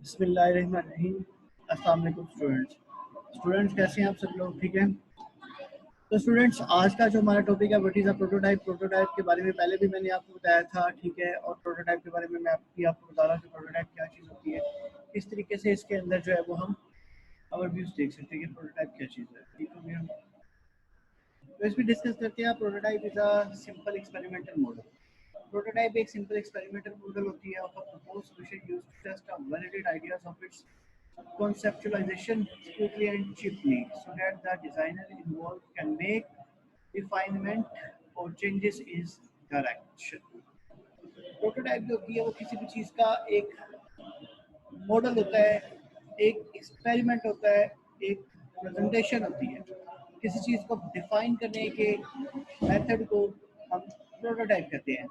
बिस्मिल्लाहिर्रहमानिर्रहीम। अस्सलाम वालेकुम स्टूडेंट्स कैसे हैं आप सब लोग? ठीक है। तो स्टूडेंट्स, आज का जो हमारा टॉपिक है what is a prototype. Prototype के बारे में पहले भी मैंने आपको बताया था, ठीक है। और प्रोटोटाइप के बारे में मैं आपको बता रहा हूँ कि प्रोटोटाइप क्या चीज़ होती है, किस तरीके से इसके अंदर जो है वो हम ओवरव्यूज देख सकते हैं कि प्रोटोटाइप क्या चीज़ है। ठीक हो गया। तो इसमें डिस्कस करते हैं prototype is a simple experimental model. Prototype एक सिंपल एक्सपेरिमेंटल मॉडल होती है of a proposed solution used to test a validate ideas of its conceptualization quickly and cheaply so that the designer involved can make refinement or changes in direction. Prototype जो होती है वो किसी भी चीज़ का एक मॉडल होता है, एक एक्सपेरिमेंट होता है, एक प्रेजेंटेशन होती है। किसी चीज़ को डिफाइन करने के मेथड को हम प्रोटोटाइप कहते हैं।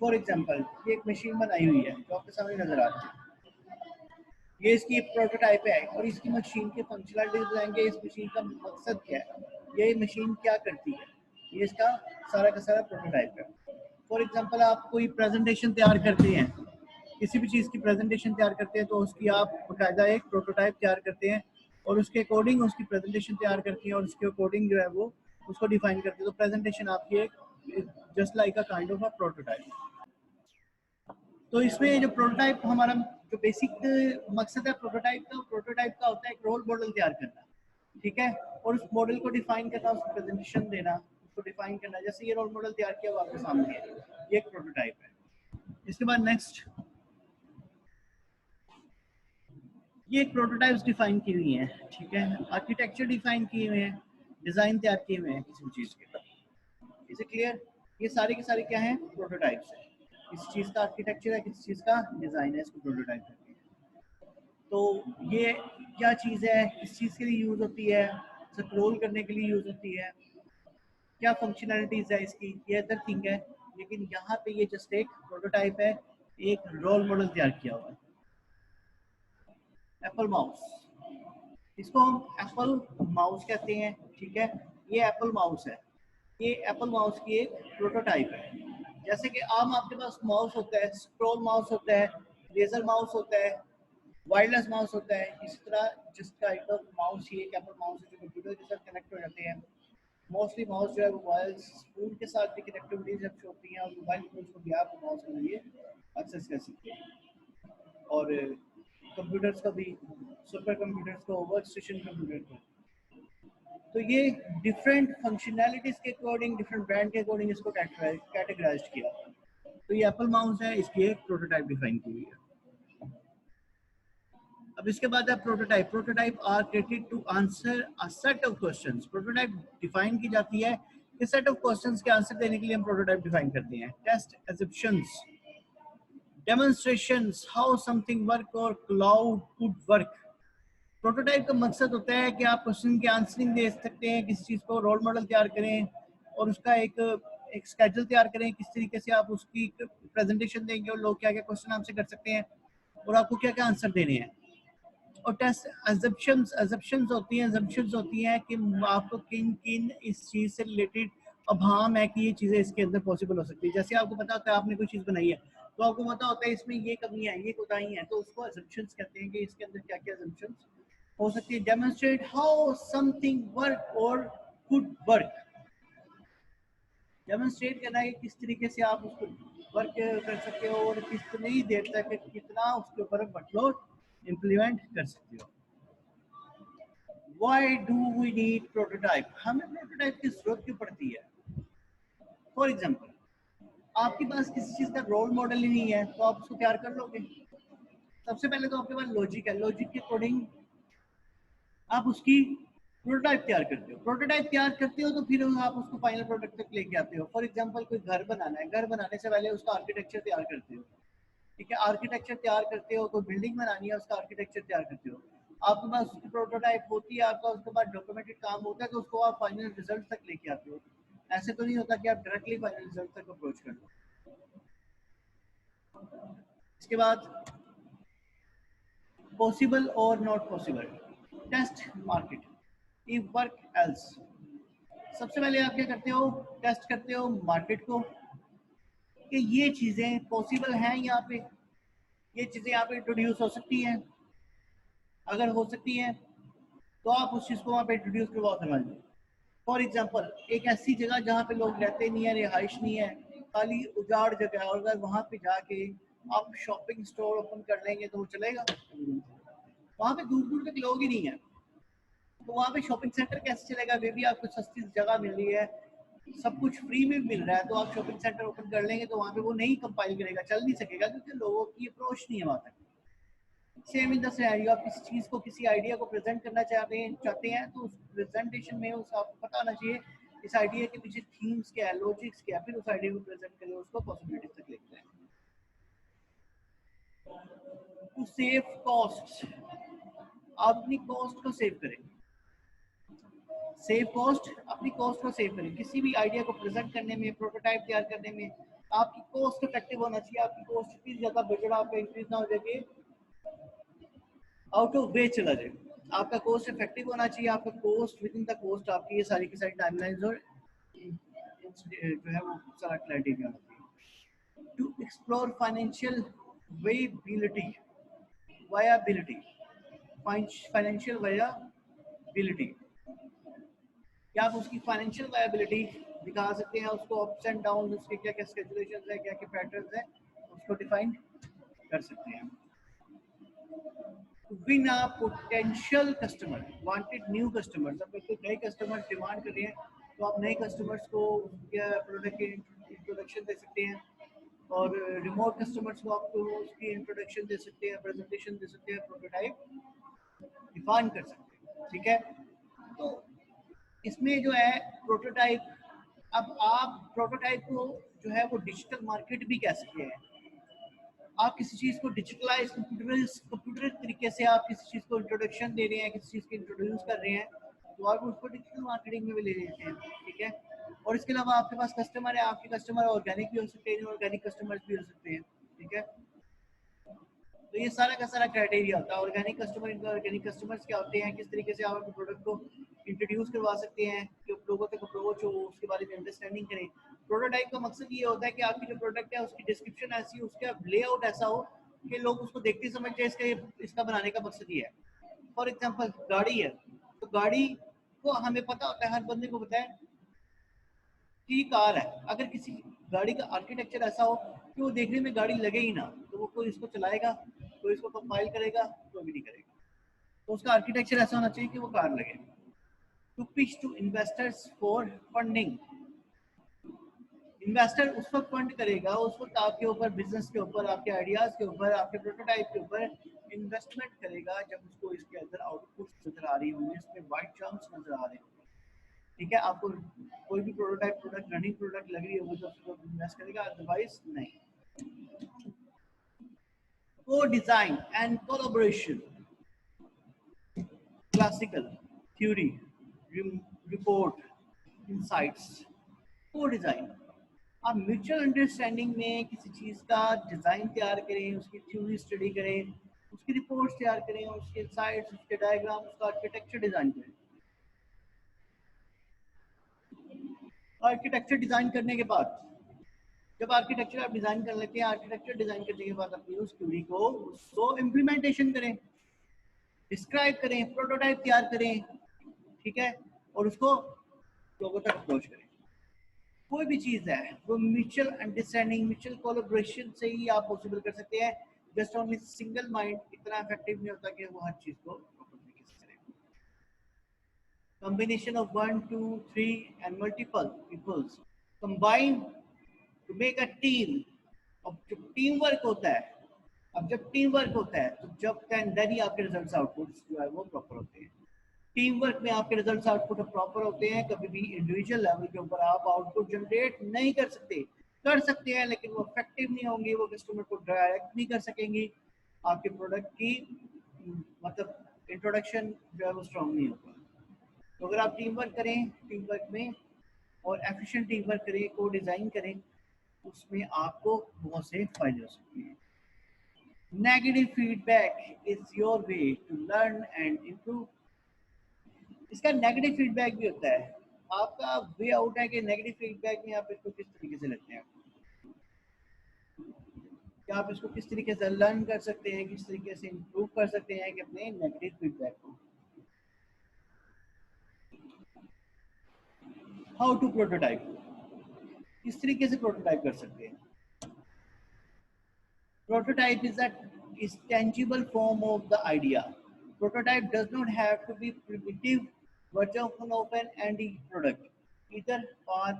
फॉर एग्जांपल, ये एक मशीन बनाई हुई है जो आपके सामने नजर आ रही है। ये इसकी एक प्रोटोटाइप है और इसकी मशीन के फंक्शनलिटीज बताएंगे, इस मशीन का मकसद क्या है, ये मशीन क्या करती है, ये इसका सारा का सारा प्रोटोटाइप है। फॉर एग्जांपल, आप कोई प्रेजेंटेशन तैयार करते हैं, किसी भी चीज़ की प्रेजेंटेशन तैयार करते हैं तो उसकी आप बाकायदा एक प्रोटोटाइप तैयार करते हैं और उसके अकॉर्डिंग उसकी प्रेजेंटेशन तैयार करती हैं और उसके अकॉर्डिंग जो है वो उसको डिफाइन करते हैं। तो प्रेजेंटेशन आपकी एक just like a kind of a prototype. तो इसमें जो प्रोटोटाइप हमारा जो बेसिक मकसद है प्रोटोटाइप का होता है एक रोल मॉडल तैयार करना, ठीक है। और उस मॉडल को डिफाइन करना, उसको प्रेजेंटेशन देना, उसको डिफाइन करना। जैसे ये रोल मॉडल तैयार किया हुआ आपके सामने है, ये एक प्रोटोटाइप है। इसके बाद नेक्स्ट, ये एक प्रोटोटाइप्स डिफाइन की हुई है, ठीक है। आर्किटेक्चर डिफाइन किए हुए हैं, डिजाइन तैयार किए हुए हैं किसी चीज के। Is it clear? ये सारे के सारे क्या हैं? प्रोटोटाइप्स है। किसी चीज का आर्किटेक्चर है, किसी चीज का डिजाइन है, इसको प्रोटोटाइप कहते हैं। तो ये क्या चीज़ है, किस चीज़ के लिए यूज़ होती है, कंट्रोल करने के लिए यूज़ होती है, क्या फंक्शनैलिटीज़ है इसकी, ये अदर थिंग है। लेकिन यहाँ पे ये जस्ट एक प्रोटोटाइप है, एक रोल मॉडल तैयार किया हुआ है। एप्पल माउस, इसको हम एप्पल माउस कहते हैं, ठीक है। ये एप्पल माउस है, ये एप्पल माउस की एक प्रोटोटाइप है। जैसे कि आम आपके पास माउस होता है, स्क्रोल माउस होता है, लेजर माउस होता है, वायरलेस माउस होता है। इस तरह जिस काइंड ऑफ माउस ही एक एप्पल माउस है जो कंप्यूटर के साथ कनेक्ट हो जाते हैं। मोस्टली माउस जो है वो मोबाइल फोन के साथ भी कनेक्टिविटी जब होती है और मोबाइल फोन को भी आप माउस के लिए एक्सेस कर सकते हैं। और कंप्यूटर्स का भी, सुपर कंप्यूटर्स को, वर्क स्टेशन कंप्यूटर को। तो ये डिफरेंट फंक्शनैलिटीज के अकॉर्डिंग, डिफरेंट ब्रांड के अकॉर्डिंग इसको कैटेगराइज किया। तो ये एप्पल माउस है, इसकी एक प्रोटोटाइप डिफाइन की हुई है। अब इसके बाद है prototype. Prototype are created to answer a set of questions. Prototype define की जाती है कि सेट ऑफ क्वेश्चंस के आंसर देने के लिए हम प्रोटोटाइप डिफाइन करते हैं। Test assumptions, demonstrations, how something work और क्लाउड कुड वर्क। प्रोटोटाइप का मकसद होता है कि आप क्वेश्चन की आंसरिंग दे सकते हैं, किसी चीज़ को रोल मॉडल तैयार करें और उसका एक स्केड्यूल तैयार करें, किस तरीके से आप उसकी प्रेजेंटेशन देंगे और लोग क्या क्या क्वेश्चन आपसे कर सकते हैं और आपको क्या क्या आंसर देने हैं। और टेस्ट assumptions होती हैं कि आपको किन किन इस चीज़ से रिलेटेड अभाम है कि ये चीज़ें इसके अंदर पॉसिबल हो सकती है। जैसे आपको पता होता है आपने कोई चीज़ बनाई है तो आपको पता होता है इसमें ये कमी है, ये कोताही है, तो उसको assumptions कहते हैं कि इसके अंदर क्या क्या assumptions हो सकती है। डेमोन्स्ट्रेट हाउ समथिंग वर्क और कुड वर्क। डेमोन्स्ट्रेट करना है कि किस तरीके से आप उसको वर्क कर सकते हो और कितनी देर तक कितना उसके ऊपर वर्कलोड इम्प्लीमेंट कर सकते हो। Why do we need prototype? हमें प्रोटोटाइप की जरूरत क्यों पड़ती है? फॉर एग्जाम्पल, आपके पास किसी चीज का रोल मॉडल ही नहीं है तो आप उसको तैयार कर लोगे? सबसे पहले तो आपके पास लॉजिक है, लॉजिक के अकॉर्डिंग आप उसकी प्रोटोटाइप तैयार करते हो। प्रोटोटाइप तैयार करते हो तो फिर आप उसको फाइनल प्रोडक्ट तक लेके आते हो। फॉर एग्जाम्पल, कोई घर बनाना है, घर बनाने से पहले उसका आर्किटेक्चर तैयार करते हो, ठीक है। आर्किटेक्चर तैयार करते हो, कोई बिल्डिंग बनानी है उसका आर्किटेक्चर तैयार करते हो, आपके पास उसकी प्रोटोटाइप होती है, आपका उसके बाद डॉक्यूमेंटेड काम होता है तो उसको आप फाइनल रिजल्ट तक लेके आते हो। ऐसे तो नहीं होता कि आप डायरेक्टली फाइनल रिजल्ट तक अप्रोच कर लो। इसके बाद पॉसिबल और not possible. Test market if work else. सबसे पहले आप क्या करते हो? टेस्ट करते हो मार्केट को कि ये चीजें पॉसिबल हैं, यहाँ पे ये चीजें यहाँ पे इंट्रोड्यूस हो सकती हैं। अगर हो सकती है तो आप उस चीज़ को वहाँ पे इंट्रोड्यूस करवाओ समाज में। फॉर एग्जाम्पल, एक ऐसी जगह जहाँ पे लोग रहते नहीं है, रिहाइश नहीं है, खाली उजाड़ जगह है, और अगर वहाँ पे जाके आप शॉपिंग स्टोर ओपन कर लेंगे तो वो चलेगा? वहाँ पे दूर दूर तक लोग ही नहीं है, तो वहाँ पे शॉपिंग सेंटर कैसे चलेगा? वे भी आपको सस्ती जगह मिल रही है, सब कुछ फ्री में मिल रहा है, तो आप शॉपिंग सेंटर ओपन कर लेंगे तो वहाँ पे वो नहीं कंपाइल करेगा, चल नहीं सकेगा, क्योंकि लोगों की अप्रोच नहीं है वहाँ तक। सेम इन द सिनेरियो, आप किसी चीज़ को, किसी आइडिया को प्रेजेंट करना चाहते हैं तो उस प्रेजेंटेशन में उस आपको पता होना चाहिए इस आइडिया के पीछे थीम्स क्या है, लॉजिक्स क्या है, फिर उस आइडिया को प्रेजेंट करें, उसको पॉसिबिलिटीज तक लेकर जाएं। टू सेव कॉस्ट, आप अपनी कॉस्ट को सेव करें। सेव कॉस्ट, अपनी कॉस्ट को सेव करें। किसी भी आइडिया को प्रेजेंट करने में, प्रोटोटाइप तैयार करने में आपकी कॉस्ट इफेक्टिव होना चाहिए। आपकी कॉस्ट इतनी ज्यादा बजट आपका इंक्रीज ना हो जाए कि आउट ऑफ वे चला जाए। आपका कॉस्ट इफेक्टिव होना चाहिए, आपका cost with in the cost, आपकी ये सारी की सारी टाइमलाइंस और जो है वो सारा क्लैरिटी होना चाहिए। To explore financial viability, viability, financial viability, क्या आप उसकी फाइनेंशियल वायबिलिटी दिखा सकते हैं, उसको अप्स एंड डाउन, उसके क्या क्या स्केजुलेशन है, क्या क्या पैटर्न्स है, उसको डिफाइन कर सकते हैं। Win a potential customer, wanted new customers, अब कोई नए कस्टमर डिमांड कर रहे हैं तो आप नए कस्टमर्स को क्या प्रोडक्ट की इंट्रोडक्शन दे सकते हैं, और रिमोट कस्टमर्स को आपको उसकी इंट्रोडक्शन दे सकते हैं, प्रेजेंटेशन दे सकते हैं, प्रोटोटाइप डिफाइन कर सकते हैं। ठीक है, तो इसमें जो है प्रोटोटाइप, अब आप प्रोटोटाइप को जो है वो डिजिटल मार्केट भी कह सकते हैं। आप किसी चीज़ को डिजिटलाइज, कंप्यूटर तरीके से आप किसी चीज़ को इंट्रोडक्शन दे रहे हैं, किसी चीज़ को इंट्रोड्यूस कर रहे हैं, तो आप उसको डिजिटल मार्केटिंग में भी ले लेते हैं। ठीक है, और इसके अलावा आपके पास कस्टमर है, आपके कस्टमर ऑर्गेनिक भी हो सकते हैं, इनऑर्गेनिक कस्टमर्स भी हो सकते हैं। ठीक है, तो ये सारा का सारा क्राइटेरिया होता है। ऑर्गेनिक कस्टमर, इनऑर्गेनिक कस्टमर्स क्या होते हैं, किस तरीके से आप अपने प्रोडक्ट को इंट्रोड्यूस करवा सकते हैं कि लोगों तक अप्रोच हो, उसके बारे में अंडरस्टैंडिंग करें। प्रोटोटाइप का मकसद ये होता है कि आपकी जो प्रोडक्ट है उसकी डिस्क्रिप्शन ऐसी हो, उसका लेआउट ऐसा हो कि लोग उसको देखते समझ जाए इसका बनाने का मकसद ये है। फॉर एग्जाम्पल, गाड़ी है, तो गाड़ी को हमें पता होता है, हर बंदे को पता है कि कार है। अगर किसी गाड़ी का आर्किटेक्चर ऐसा हो कि वो देखने में गाड़ी लगे ही ना, तो वो कोई इसको चलाएगा, कोई इसको कंपाइल करेगा, कोई भी नहीं करेगा। तो उसका आर्किटेक्चर ऐसा होना चाहिए कि वो कार लगे। To pitch to investors for funding, investor उस वक्त फंड करेगा, उस वक्त आपके ऊपर, बिजनेस के ऊपर, आपके आइडियाज के ऊपर, आपके प्रोटोटाइप के ऊपर इन्वेस्टमेंट करेगा जब उसको इसके अंदर आउटपुट नजर आ रही होंगी, इसमें वाइट चांस नजर आ रहे होंगे। ठीक है, आपको कोई भी प्रोटोटाइप प्रोडक्ट, रनिंग प्रोडक्ट लग रही है तो इन्वेस्ट करेगा, अदरवाइज नहीं। को design and collaboration, classical theory, report, insights. को डिजाइन, आप म्यूचुअल अंडरस्टैंडिंग में किसी चीज का डिजाइन तैयार करें, उसकी थ्योरी स्टडी करें, उसकी रिपोर्ट्स तैयार करें, उसके इनसाइट्स, उसके डायग्राम, उसका आर्किटेक्चर डिजाइन करें। आर्किटेक्चर डिजाइन करने के बाद, जब आर्किटेक्चर आप डिजाइन कर लेते हैं, आर्किटेक्चर डिजाइन करने के बाद अपनी उस थ्योरी को, उसको इम्प्लीमेंटेशन करें, डिस्क्राइब करें, प्रोटोटाइप तैयार करें। ठीक है, और उसको लोगों तक अप्रोच करें। कोई भी चीज है वो म्यूचुअल अंडरस्टैंडिंग, म्यूचुअल कोलैबोरेशन से ही आप पॉसिबल कर सकते हैं। जस्ट ओनली सिंगल माइंड इतना इफेक्टिव नहीं होता कि वो हर चीज को प्रॉपर तरीके से करे। combination of 1 2 3 and multiple peoples combine to make a team। अब जब टीम वर्क होता है, तो जब देन ही आपके रिजल्ट्स, आउटपुट्स जो है वो प्रॉपर होते हैं। टीम वर्क में आपके रिजल्ट्स, आउटपुट प्रॉपर होते हैं। कभी भी इंडिविजुअल लेवल के ऊपर आप आउटपुट जनरेट नहीं कर सकते, कर सकते हैं लेकिन वो इफेक्टिव नहीं होंगे, वो कस्टमर को डायरेक्ट नहीं कर सकेंगे, आपके प्रोडक्ट की मतलब इंट्रोडक्शन जो है वो स्ट्रॉन्ग नहीं होगा। तो अगर आप टीम वर्क करें, टीम वर्क में और एफिशिएंट टीम वर्क करें, को डिज़ाइन करें, उसमें आपको बहुत से फायदे हो सकते हैं। Negative feedback is your way to learn and improve. इसका नेगेटिव फीडबैक भी होता है। आपका वे आउट है कि नेगेटिव फीडबैक में आप इसको किस तरीके से लेते हैं। कि आप इसको किस तरीके से लर्न कर सकते हैं, किस तरीके से इम्प्रूव कर सकते हैं कि अपने नेगेटिव फीडबैक को। हाउ टू प्रोटोटाइप, किस तरीके से प्रोटोटाइप कर सकते हैं। Prototype is tangible form of the idea. Prototype does not have to be primitive version of an end product. Either far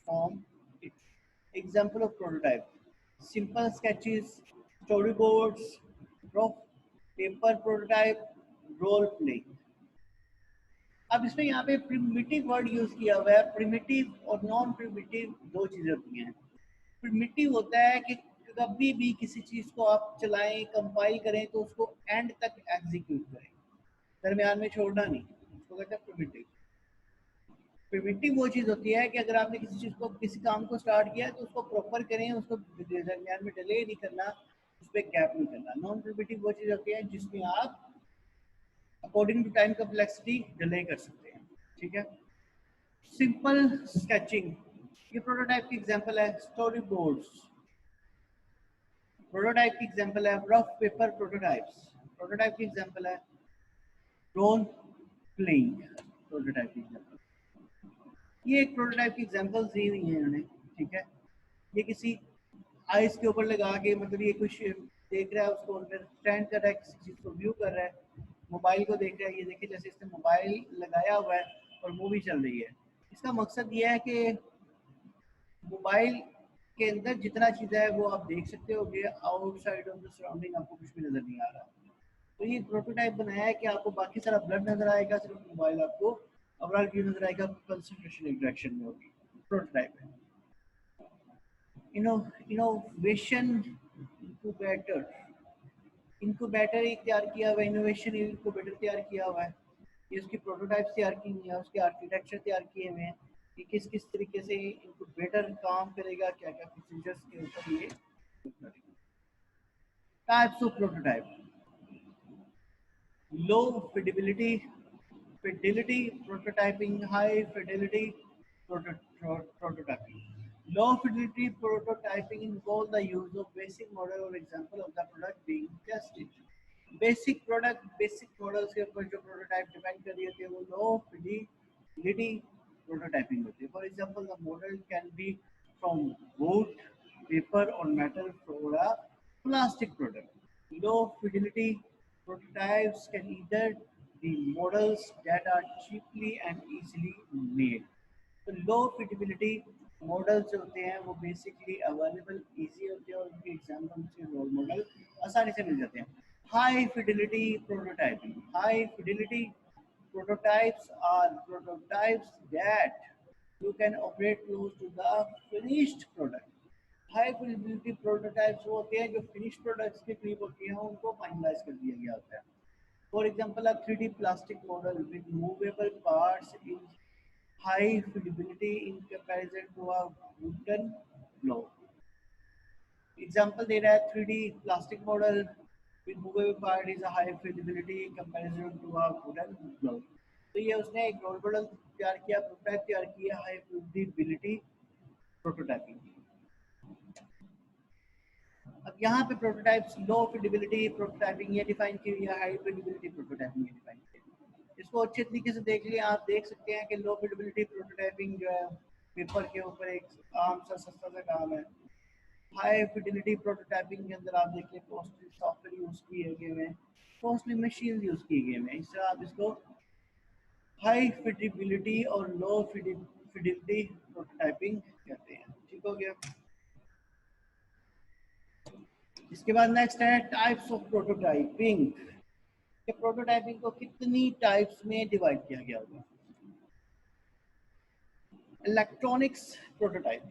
from it. Example of prototype: simple sketches, storyboards, rough paper prototype, role play. अब इसमें यहाँ पे primitive word use किया हुआ है। Primitive और non primitive दो चीजें होती हैं। प्रिमिटिव होता है कि कभी भी किसी चीज को आप चलाएं, कंपाइल करें तो उसको एंड तक एग्जीक्यूट करें, दरमियान में छोड़ना नहीं, उसको कहते हैं प्रिमिटिव। प्रिमिटिव वो चीज होती है कि अगर आपने किसी चीज को, किसी काम को स्टार्ट किया है तो उसको प्रॉपर करें, उसको दरमियान में डिले नहीं करना, उस पर गैप नहीं करना। नॉन प्रिमिटिव वो चीज होती है जिसमें आप according to time complexity delay कर सकते हैं। ठीक है। सिंपल स्केचिंग, ये प्रोटोटाइप की एग्जांपल है। स्टोरी बोर्ड्स, प्रोटोटाइप की एग्जांपल है। रफ पेपर प्रोटोटाइप्स, प्रोटोटाइप की एग्जांपल है। रोल प्लेइंग, प्रोटोटाइप की एग्जांपल। ये एक प्रोटोटाइप की एग्जांपल्स दी हुई है इन्होंने। ठीक है। ये किसी आइस के ऊपर लगा के, मतलब ये कुछ देख रहा है, उसको अंदर स्टैंड कर रहा है, किसी चीज को व्यू कर रहा है, मोबाइल को देख रहा है। ये देखिए जैसे इसने मोबाइल लगाया हुआ है और मूवी चल रही है। इसका मकसद ये है कि मोबाइल के अंदर जितना चीज़ है वो आप देख सकते हो, आउटसाइड ऑफ द सराउंडिंग आपको कुछ भी नजर नहीं आ रहा। तो ये प्रोटोटाइप बनाया है कि आपको बाकी सारा ब्लड नजर आएगा, सिर्फ मोबाइल आपको ओवरऑल व्यू नजर आएगा, कंसंट्रेशन एक डायरेक्शन में होगी। प्रोटोटाइप है। इनोवेशन इंक्यूबेटर, इंक्यूबेटर एक तैयार किया हुआ है, इनोवेशन इंक्यूबेटर तैयार किया हुआ है। ये उसकी प्रोटोटाइप्स तैयार की हुई है, उसके आर्किटेक्चर तैयार किए हुए हैं कि किस किस तरीके से इंक्यूबेटर काम करेगा, क्या क्या प्रोसीजर्स के ऊपर ये करेगा। Types of prototype: low fidelity prototyping, high fidelity prototyping. Low fidelity prototyping involves the use of basic model or example of the product being tested. Basic models के ऊपर जो प्रोटोटाइप डिपेंड कर रही होती है वो लो फिडिलिटी प्रोटोटाइपिंग होती है। For example the model can be from wood, paper और metal for a plastic product. Low fidelity prototypes can either be models that are cheaply and easily made. तो लो feasibility models जो होते हैं वो basically available easy होते हैं और उनके एग्जाम्पल से रोल मॉडल आसानी से मिल जाते हैं। High fidelity prototyping, high fidelity prototypes are prototypes that you can operate close to the finished product. High feasibility prototypes वो होते हैं जो फिनिश प्रोडक्ट्स के करीब होती हैं, उनको फाइनलाइज कर दिया गया होता है। For example a 3D plastic model with movable parts in high feasibility in comparison to a wooden block. Example दे रहा है 3D plastic model with movable part is a high feasibility comparison to a wooden block. तो ये उसने एक role model तैयार किया, prototype तैयार किया हाई फिजिबिलिटी प्रोटोटाइपिंग। अब यहाँ पे प्रोटोटाइप्स लो फिजिबिलिटी प्रोटोटाइपिंग ये डिफाइन की हुई है, हाई फिजिबिलिटी प्रोटोटाइपिंग ये डिफाइन की है। इसको अच्छे तरीके से देख लिया, आप देख सकते हैं कि लो फिजिबिलिटी प्रोटोटाइपिंग जो है पेपर के ऊपर एक आम सा सस्ता सा काम है। हाई फिजिबिलिटी प्रोटोटाइपिंग के अंदर आप देखिए कॉस्टली सॉफ्टवेयर यूज किए गए हैं, कॉस्टली मशीन यूज किए गए हैं। इस तरह आप इसको हाई फिजिबिलिटी और लो फिजिबिलिटी प्रोटोटाइपिंग कहते हैं। ठीक हो गया। इसके बाद नेक्स्ट है टाइप्स ऑफ प्रोटोटाइपिंग। कि प्रोटोटाइपिंग को कितनी टाइप्स में डिवाइड किया गया होगा। इलेक्ट्रॉनिक्स प्रोटोटाइप,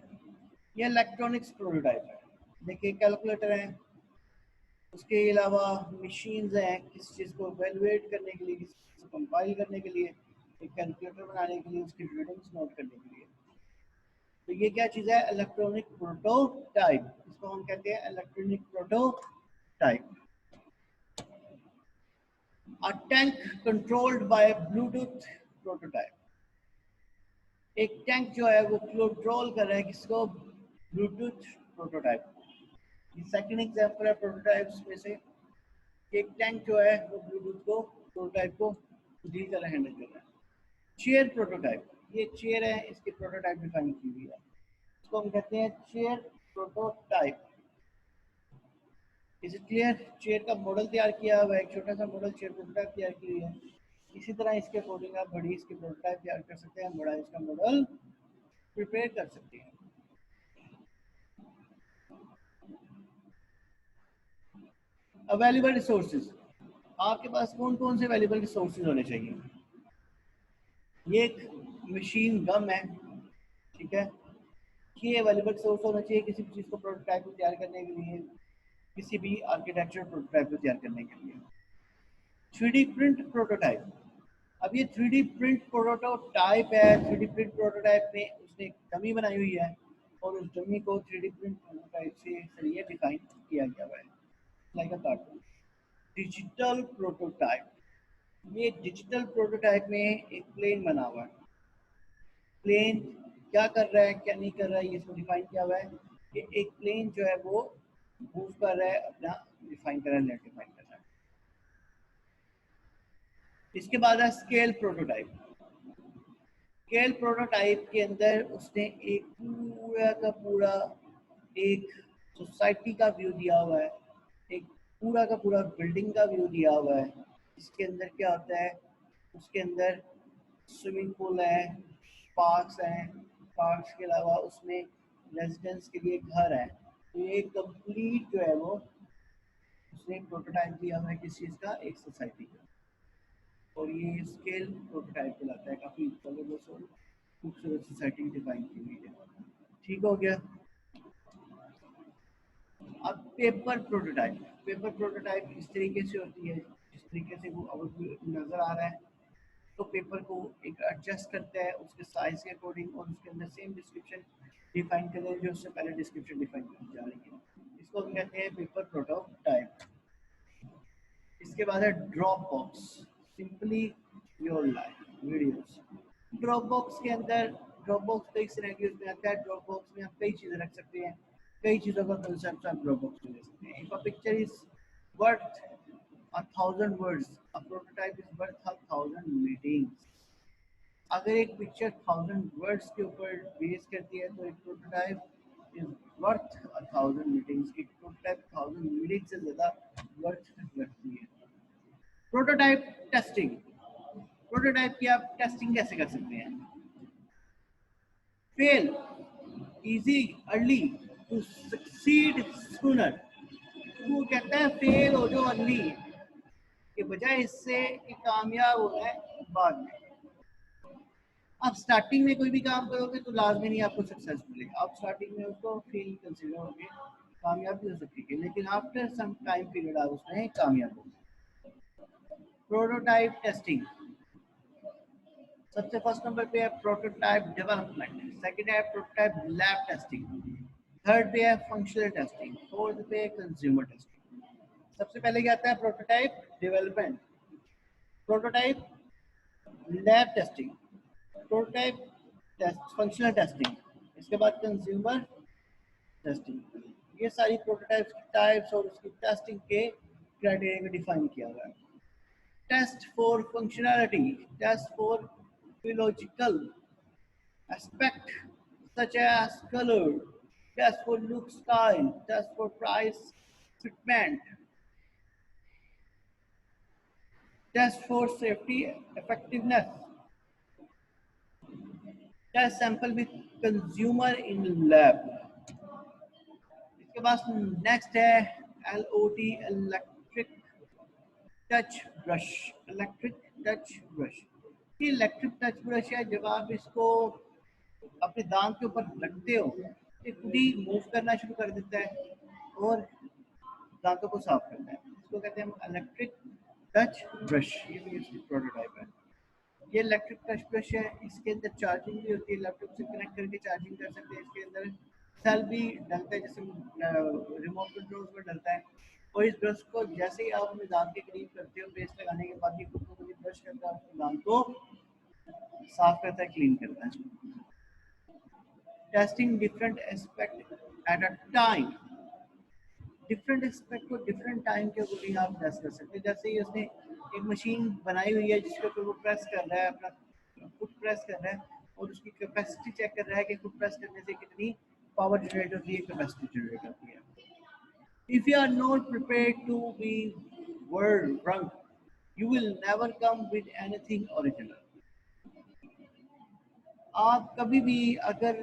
ये इलेक्ट्रॉनिक्स प्रोटोटाइप है। देखिए कैलकुलेटर है, उसके अलावा मशीन्स हैं किसी चीज़ को इवेलुएट करने के लिए, किसी चीज़ को कंपाइल करने के लिए, एक कैलकुलेटर बनाने के लिए, उसकी रीडिंग्स नोट करने के लिए। तो ये क्या चीज़ है? Electronic prototype. इसको हम कहते हैं electronic prototype. A tank controlled by Bluetooth prototype. एक टैंक जो है वो कंट्रोल कर रहा है किसको? Bluetooth prototype. ये सेकंड एग्जांपल है प्रोटोटाइप्स में से। एक टैंक जो है वो ब्लूटूथ को प्रोटोटाइप को डील कर रहा है, हैंडल कर रहा है। चेयर प्रोटोटाइप, ये चेयर है, इसकी प्रोटोटाइप डिफाइन की हुई है, इसको हम कहते हैं chair prototype. Is it clear? Chair का मॉडल तैयार किया हुआ है, एक छोटा सा मॉडल चेयर प्रोटोटाइप तैयार की हुई है। इसी तरह इसके अकॉर्डिंग आप बड़ी इसकी प्रोटोटाइप तैयार कर सकते हैं, बड़ा इसका मॉडल प्रिपेयर कर सकते हैं। अवेलेबल रिसोर्सेज, आपके पास कौन कौन से अवेलेबल रिसोर्सेज होने चाहिए? ये एक मशीन गम है, ठीक है, ये अवेलेबल सोर्स होना चाहिए किसी भी चीज़ को प्रोटोटाइप को तैयार करने के लिए, किसी भी आर्किटेक्चर प्रोटोटाइप को तैयार करने के लिए। 3D प्रिंट प्रोटोटाइप, अब ये 3D प्रिंट प्रोटोटाइप है, 3D प्रिंट प्रोटोटाइप में उसने एक डमी बनाई हुई है और उस डमी को 3D प्रिंट प्रोटोटाइप से जरिए डिफाइन किया गया हुआ है, लाइक अ कार्टून। डिजिटल प्रोटोटाइप, ये डिजिटल प्रोटोटाइप में एक प्लेन बना हुआ है, प्लेन क्या कर रहा है क्या नहीं कर रहा है ये इसको डिफाइन किया हुआ है कि एक प्लेन जो है वो मूव कर रहा है, अपना डिफाइन कर रहा है, डिफाइन कर रहा है। इसके बाद है स्केल प्रोटोटाइप। स्केल प्रोटोटाइप के अंदर उसने एक पूरा का पूरा एक सोसाइटी का व्यू दिया हुआ है, एक पूरा का पूरा बिल्डिंग का व्यू दिया हुआ है। इसके अंदर क्या होता है, उसके अंदर स्विमिंग पूल है, पार्क्स हैं, पार्क्स के अलावा उसमें रेजिडेंस के लिए घर है। तो ये कंप्लीट जो है वो उसने प्रोटोटाइप दिया हुआ है किस चीज़ का, एक सोसाइटी का। और ये स्केल प्रोटोटाइप कहलाता है, काफ़ी कलरफुल और खूबसूरत सोसाइटी डिफाइन की हुई है। ठीक हो गया। अब पेपर प्रोटोटाइप, पेपर प्रोटोटाइप इस तरीके से होती है, जिस तरीके से वो अब नज़र आ रहा है, तो पेपर को एक एडजस्ट करता है उसके साइज के अकॉर्डिंग और उसके अंदर सेम डिस्क्रिप्शन डिफाइन करते हैं जो उससे पहले डिस्क्रिप्शन डिफाइन की जा रही है। इसको हम कहते हैं पेपर प्रोटोटाइप। इसके बाद है drop box, simply your life videos. Drop box के अंदर, ड्रॉप बॉक्स कई सिनेरियोज में आता है, ड्रॉप बॉक्स में आप कई चीज़ें रख सकते हैं, कई चीज़ों का कंसेप्ट आप ड्रॉप बॉक्स में ले सकते हैं। If a picture is worth 1,000 words, a prototype is worth 1,000 meetings। अगर एक पिक्चर 1,000 वर्ड्स के ऊपर बेस करती है तो एक प्रोटोटाइप इज वर्थ 1,000 मीटिंग्स। एक प्रोटोटाइप 1,000 मीटिंग से ज़्यादा वर्थ रखती है। प्रोटोटाइप टेस्टिंग, प्रोटोटाइप की आप टेस्टिंग कैसे कर सकते हैं? Fail easy early to succeed sooner. वो कहता है फेल हो जो अर्ली के बजाय इससे कि कामयाब होना है बाद में। आप स्टार्टिंग में कोई भी काम करोगे तो लाजमी नहीं आपको सक्सेस मिलेगा, आप स्टार्टिंग में उसको फेल कंसिडर होगे, कामयाब भी हो सकती है, लेकिन आफ्टर सम टाइम पीरियड आप उसमें कामयाब होंगे। प्रोटोटाइप टेस्टिंग, सबसे फर्स्ट नंबर पे है प्रोटोटाइप डेवलपमेंट, सेकंड है प्रोटोटाइप लैब टेस्टिंग, थर्ड पे है फंक्शनल टेस्टिंग, फोर्थ पे है कंज्यूमर टेस्टिंग। सबसे पहले क्या आता है? Prototype development, prototype lab testing, prototype test, functional testing, इसके बाद कंज्यूमर टेस्टिंग। ये सारी प्रोटोटाइप्स की टाइप्स और उसकी टेस्टिंग के क्राइटेरिया को डिफाइन किया गया है। Test for functionality, test for philological aspect such as color, test for look style, test for price fitment, test for safety effectiveness, test sample with consumer in lab। इसके बाद next है LOT, electric touch brush, electric touch brush. ये electric touch brush है, जब आप इसको अपने दांत के ऊपर रखते हो ये खुद ही मूव करना शुरू कर देता है और दांतों को साफ करता है। इसको कहते हैं इलेक्ट्रिक टच ब्रश। ये भी इसकी प्रोटोटाइप है। ये इलेक्ट्रिक टच ब्रश है, इसके अंदर चार्जिंग भी होती है, लैपटॉप से कनेक्ट करके चार्जिंग कर सकते हैं। इसके अंदर सेल भी डलता है, जैसे रिमोट कंट्रोल पर डलता है। और इस ब्रश को जैसे ही आप अपने दांत के करीब करते हो, पेस्ट लगाने के बाद ये खुद को ब्रश करता है, अपने दांत को साफ करता है, क्लीन करता है। Testing different aspect at a time, different aspect को डिफरेंट टाइम के अकॉर्डिंग आप टेस्ट कर सकते हैं। जैसे ही उसने एक मशीन बनाई हुई है जिसके ऊपर वो प्रेस कर रहा है, अपना फुट प्रेस कर रहा है और उसकी कैपेसिटी चेक कर रहा है कि फुट प्रेस करने से कितनी पावर जनरेट होती है, कैपेसिटी जनरेट होती है। If you are not prepared to be world drunk, you will never come with anything original. आप कभी भी अगर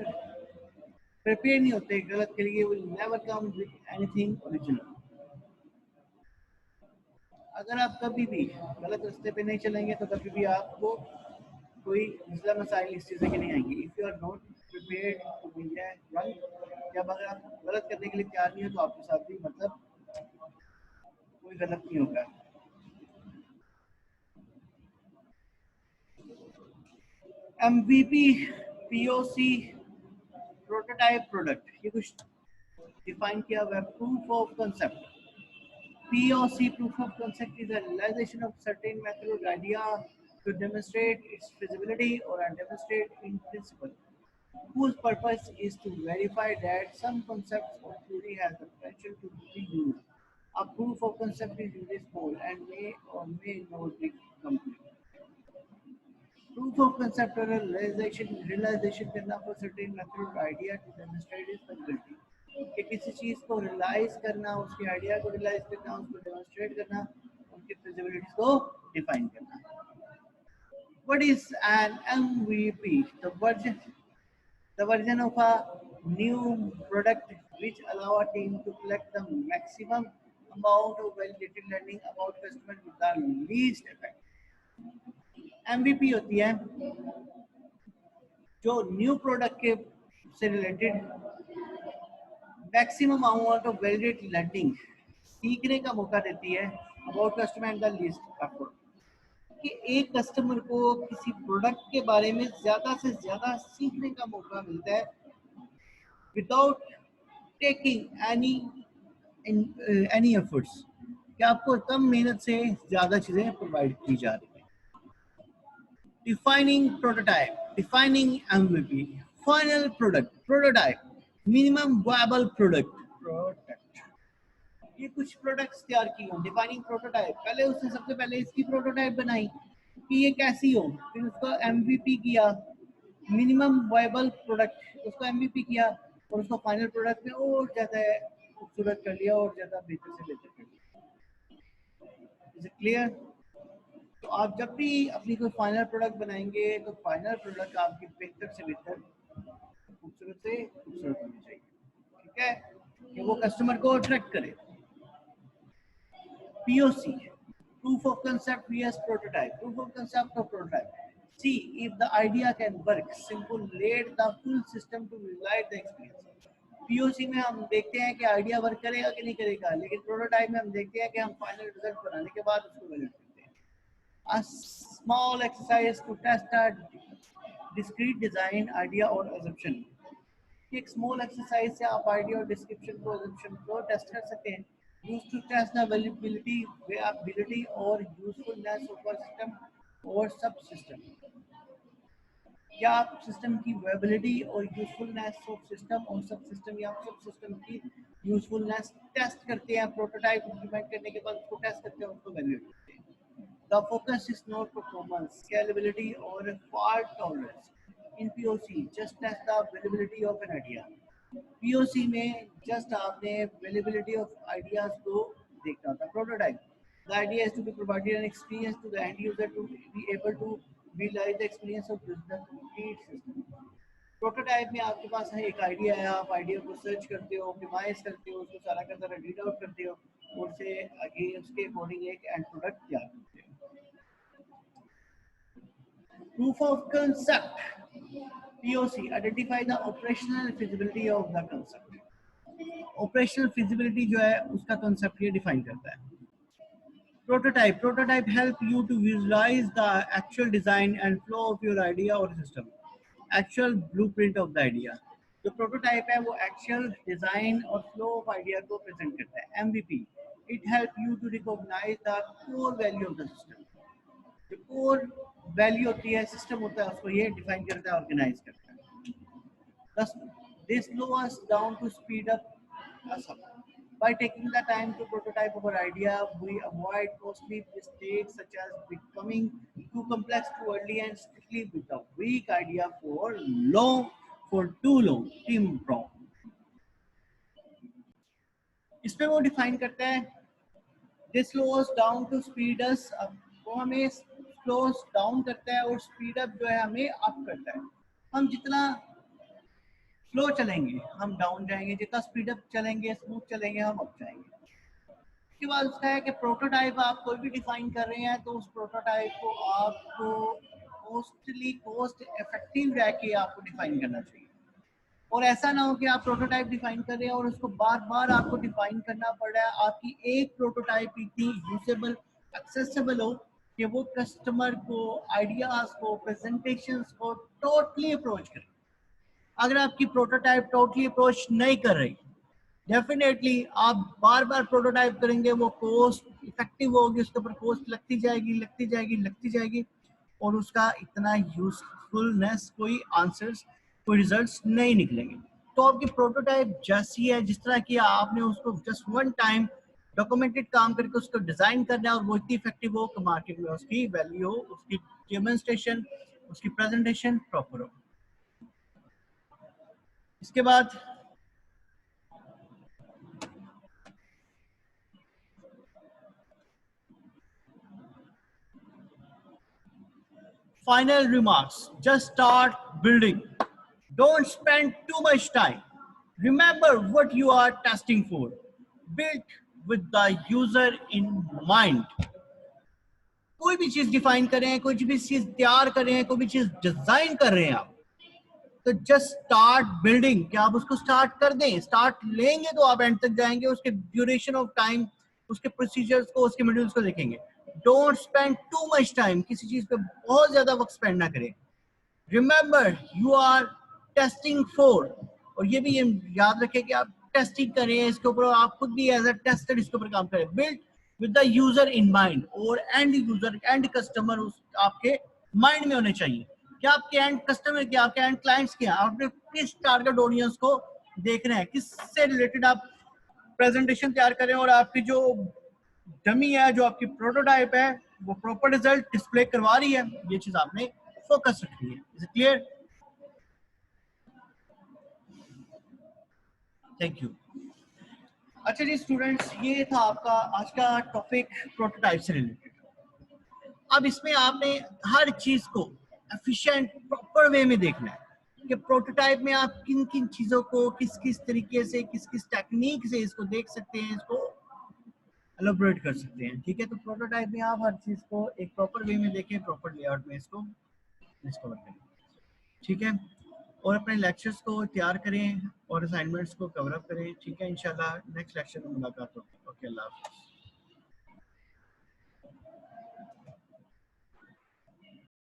प्रिपेयर नहीं होते गलत के लिए, will never come with anything original. अगर आप कभी भी गलत रास्ते पे नहीं चलेंगे तो कभी भी आपको कोई मसला मसाइल इस चीज़ के नहीं आएंगे। If you are not prepared to be drunk, जब अगर आप गलत करने के लिए तैयार नहीं हो तो आपके साथ भी मतलब कोई गलत नहीं होगा। MVP, POC, प्रोटोटाइप प्रोडक्ट, ये कुछ डिफाइन किया हुआ है। Proof of concept, POC, proof of concept, is a realization of certain method or idea to demonstrate its feasibility or demonstrate in principle, whose purpose is to verify that some concept or theory has the potential to be used. A proof of concept is usually small and may or may not be complete. Proof of concept or realization करना for certain method or idea to demonstrate its feasibility. कि किसी चीज को realise करना, उसके idea को realise करना, उसको डेमोन्स्ट्रेट करना, उनकी फिजिबिलिटी को डिफाइन करना। What is an MVP? The version of a new product which allow a team to collect the maximum amount of validated learning about customer with the least effect. MVP होती है जो new product के से related maximum amount of validate learning, सीखने का मौका देती है about customer and the least effort, कि एक कस्टमर को किसी प्रोडक्ट के बारे में ज़्यादा से ज़्यादा सीखने का मौका मिलता है विदाउट टेकिंग एनी एफर्ट्स, कि आपको कम मेहनत से ज़्यादा चीज़ें प्रोवाइड की जा रही है। Defining prototype, defining MVP, final product, prototype, minimum viable product. ये कुछ प्रोडक्ट्स तैयार की हों। डिफाइनिंग प्रोटोटाइप, पहले उसने सबसे पहले इसकी प्रोटोटाइप बनाई कि ये कैसी हो, फिर उसको MVP किया, मिनिमम वायबल प्रोडक्ट, उसको MVP किया और उसको फाइनल प्रोडक्ट में और ज़्यादा खूबसूरत कर लिया और ज़्यादा बेहतर से बेहतर कर लिया। Is it clear? तो आप जब भी अपनी कोई फाइनल प्रोडक्ट बनाएंगे तो फाइनल प्रोडक्ट आपकी बेहतर से बेहतर, खूबसूरत से खूबसूरत होनी चाहिए, ठीक है, कि वो कस्टमर को अट्रैक्ट करे। POC, proof of concept vs prototype, proof of concept or prototype. See if the idea can work, simple laid the full system to realize the experience. POC में हम देखते हैं कि आइडिया वर्क करेगा कि नहीं करेगा, लेकिन प्रोटोटाइप में हम देखते हैं कि हम फाइनल रिजल्ट बनाने के बाद उसको वैलिडेट करते हैं। A small exercise to test a discrete design idea or assumption. एक स्मॉल एक्सरसाइज से आप आइडिया और डिस्क्रिप्शन को, assumption को टेस्ट कर सकते हैं। Used to test the viability or usefulness of a system or subsystem. क्या आप सिस्टम की वेबिलिटी और यूजफुलनेस ऑफ सिस्टम और सब सिस्टम या सब सिस्टम की यूजफुलनेस टेस्ट करते हैं, प्रोटोटाइप इम्प्लीमेंट करने के बाद उसको टेस्ट करते हैं, उसको वैलिडेट करते हैं। The focus is not performance, scalability और fault tolerance. In POC just test the availability of an idea. POC में जस्ट आपने अवेलेबिलिटी ऑफ आइडियाज को देखना होता है। Prototype, the idea is to be provided an experience to the end user to be able to visualize the experience of the complete system. Prototype में आपके पास है एक आइडिया है, आप आइडिया को सर्च करते हो, ऑप्टिमाइज करते हो, उसको सारा का सारा रीड आउट करते हो और से आगे उसके अकॉर्डिंग एक एंड प्रोडक्ट तैयार करते हो। Proof of concept, POC, identify the operational feasibility of the concept. Operational feasibility जो है उसका कंसेप्ट ये डिफाइन करता है। Prototype help you to visualize the actual design and flow of your idea or system, actual blueprint of the idea. जो prototype है वो actual design और फ्लो ऑफ आइडिया को प्रेजेंट करता है। MVP, it help you to recognize the core value of the system. जो core value होती है, सिस्टम होता है, उसको ये डिफाइन करता है, ऑर्गेनाइज करता है। Thus, this slow us down to speed up us up. By taking the time to prototype our idea, we avoid costly mistakes such as becoming too complex too early and strictly with a weak idea for too long team problem. इसमें वो define करता है this स्लोस down to speed अस, वो हमें स्लोस down करता है और speed up जो है हमें अप करता है। हम जितना स्लो चलेंगे हम डाउन जाएंगे, जितना स्पीड अप चलेंगे स्मूथ चलेंगे हम अप जाएंगे। उसके बाद उसका है कि प्रोटोटाइप आप कोई भी डिफाइन कर रहे हैं तो उस प्रोटोटाइप को आपको कोस्ट इफेक्टिव रह के आपको डिफाइन करना चाहिए। और ऐसा ना हो कि आप प्रोटोटाइप डिफाइन कर रहे हैं और उसको बार बार आपको डिफाइन करना पड़ रहा है। आपकी एक प्रोटोटाइप इतनी यूजेबल एक्सेसिबल हो कि वो कस्टमर को आइडियाज को प्रेजेंटेशंस को टोटली अप्रोच करे। अगर आपकी प्रोटोटाइप टोटली अप्रोच नहीं कर रही, डेफिनेटली आप बार बार प्रोटोटाइप करेंगे, वो कॉस्ट इफेक्टिव होगी, उसके ऊपर कॉस्ट लगती जाएगी और उसका इतना यूजफुलनेस कोई आंसर्स कोई रिजल्ट्स नहीं निकलेंगे। तो आपकी प्रोटोटाइप जैसी है, जिस तरह की आपने उसको जस्ट वन टाइम डॉक्यूमेंटेड काम करके उसको डिजाइन करना है और वो इतनी इफेक्टिव हो कि मार्केट में उसकी वैल्यू हो, उसकी डेमोन्स्ट्रेशन उसकी प्रेजेंटेशन प्रॉपर हो। इसके बाद final remarks, just start building, don't spend too much time, remember what you are testing for, build with the user in mind। कोई भी चीज डिफाइन कर रहे हैं, कोई भी चीज तैयार कर रहे हैं, कोई भी चीज डिजाइन कर रहे हैं आप, तो जस्ट स्टार्ट बिल्डिंग। क्या आप उसको स्टार्ट कर दें, स्टार्ट लेंगे तो आप एंड तक जाएंगे। उसके ड्यूरेशन ऑफ टाइम, उसके प्रोसीजर्स को, उसके मॉड्यूल्स को देखेंगे। Don't spend too much time, किसी चीज पे बहुत ज्यादा वक्त स्पेंड ना करें। Remember you are testing for, और ये भी याद रखें कि आप टेस्टिंग करें इसके ऊपर, आप खुद भी एज अ टेस्टर इसके ऊपर काम करें। Build with the user in mind, और एंड यूजर एंड कस्टमर आपके माइंड में होने चाहिए। क्या आपके एंड कस्टमर क्या, आपके एंड क्लाइंट्स क्या, आपने किस टारगेट ऑडियंस को देखना है, किससे रिलेटेड आप प्रेजेंटेशन तैयार करें और आपकी जो डमी है, जो आपकी प्रोटोटाइप है, वो प्रॉपर रिजल्ट डिस्प्ले करवा रही है। ये चीज आपने फोकस रखनी है। Is it clear? Thank you. अच्छा जी स्टूडेंट्स, ये था आपका आज का टॉपिक प्रोटोटाइप से रिलेटेड। अब इसमें आपने हर चीज को एफिशिएंट प्रॉपर वे में देखना है कि प्रोटोटाइप में आप किन किन चीजों को किस किस तरीके से, किस किस टेक्निक से इसको देख सकते हैं, इसको एलोबरेट कर सकते हैं। ठीक है, तो प्रोटोटाइप में आप हर चीज को एक प्रॉपर वे में देखें, प्रॉपर लेआउट में इसको डिस्कवर करें। ठीक है, और अपने लेक्चर्स को तैयार करें और असाइनमेंट्स को कवर अप करें। ठीक है, इंशाल्लाह नेक्स्ट लेक्चर में मुलाकात होगी। ओके, अल्लाह हाफ़िज़।